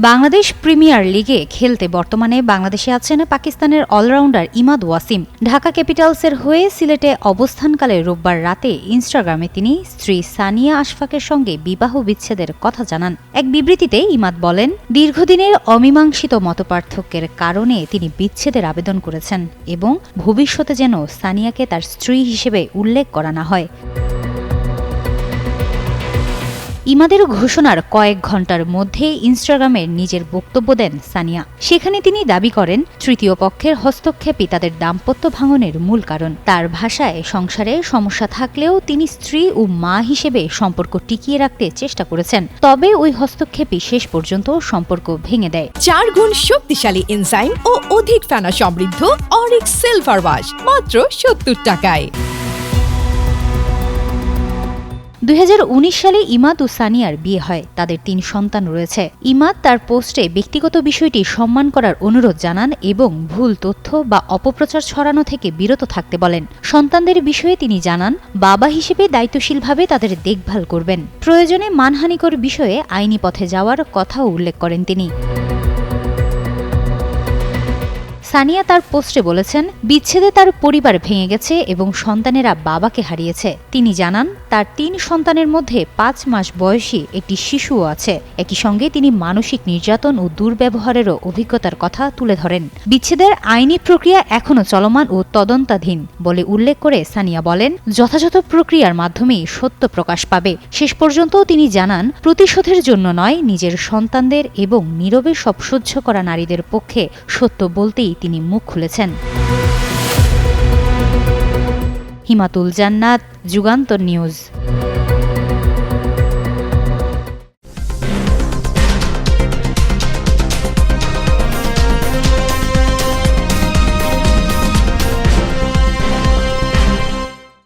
Bangladesh premier লিগে খেলতে বর্তমানে বাংলাদেশে আছেন পাকিস্তানের অলরাউন্ডার ইমাদ ওয়াসিম। ঢাকা ক্যাপিটালসের হয়ে সিলেটে অবস্থানকালে রোববার রাতে ইনস্টাগ্রামে তিনি স্ত্রী সানিয়া আশফাকের সঙ্গে বিবাহ বিচ্ছেদের কথা জানান। এক বিবৃতিতে ইমাদ বলেন, দীর্ঘদিনের অমীমাংসিত মতপার্থক্যের কারণে তিনি বিচ্ছেদের আবেদন করেছেন এবং ভবিষ্যতে যেন সানিয়াকে তার স্ত্রী হিসেবে উল্লেখ করা না হয়। ইমাদের ঘোষণার কয়েক ঘণ্টার মধ্যে ইনস্টাগ্রামে নিজের বক্তব্য দেন সানিয়া। সেখানে তিনি দাবি করেন, তৃতীয় পক্ষের হস্তক্ষেপই তাদের দাম্পত্য ভাঙনের মূল কারণ। তার ভাষায়, সংসারে সমস্যা থাকলেও তিনি স্ত্রী ও মা হিসেবে সম্পর্ক টিকিয়ে রাখতে চেষ্টা করেছেন। তবে ওই হস্তক্ষেপই শেষ পর্যন্ত সম্পর্ক ভেঙে দেয়। 4 গুণ শক্তিশালী এনজাইম ও অধিক ফেনা সমৃদ্ধ অরিক্স সিলভার ওয়াশ মাত্র 70 টাকায়। 2019 সালে ইমাদ ও সানিয়ার বিয়ে হয়। তাদের 3 সন্তান রয়েছে। ইমাদ তার পোস্টে ব্যক্তিগত বিষয়টি সম্মান করার অনুরোধ জানান এবং ভুল তথ্য বা অপপ্রচার ছড়ানো থেকে বিরত থাকতে বলেন। সন্তানদের বিষয়ে তিনি জানান, বাবা হিসেবে দায়িত্বশীলভাবে তাদের দেখভাল করবেন। প্রয়োজনে মানহানিকর বিষয়ে আইনি পথে যাওয়ার কথাও উল্লেখ করেন তিনি। সানিয়া তার পোস্টে বলেছেন, বিচ্ছেদে তার পরিবার ভেঙে গেছে এবং সন্তানেরা বাবাকে হারিয়েছে। তিনি জানান, তার 3 সন্তানের মধ্যে 5 মাস বয়সী একটি শিশুও আছে। একই সঙ্গে তিনি মানসিক নির্যাতন ও দুর্ব্যবহারেরও অভিজ্ঞতার কথা তুলে ধরেন। বিচ্ছেদের আইনি প্রক্রিয়া এখনও চলমান ও তদন্তাধীন বলে উল্লেখ করে সানিয়া বলেন, যথাযথ প্রক্রিয়ার মাধ্যমেই সত্য প্রকাশ পাবে। শেষ পর্যন্ত তিনি জানান, প্রতিশোধের জন্য নয়, নিজের সন্তানদের এবং নীরবে সব সহ্য করা নারীদের পক্ষে সত্য বলতেই তিনি মুখ খুলেছেন। হিমাতুল জান্নাত, যুগান্তর নিউজ।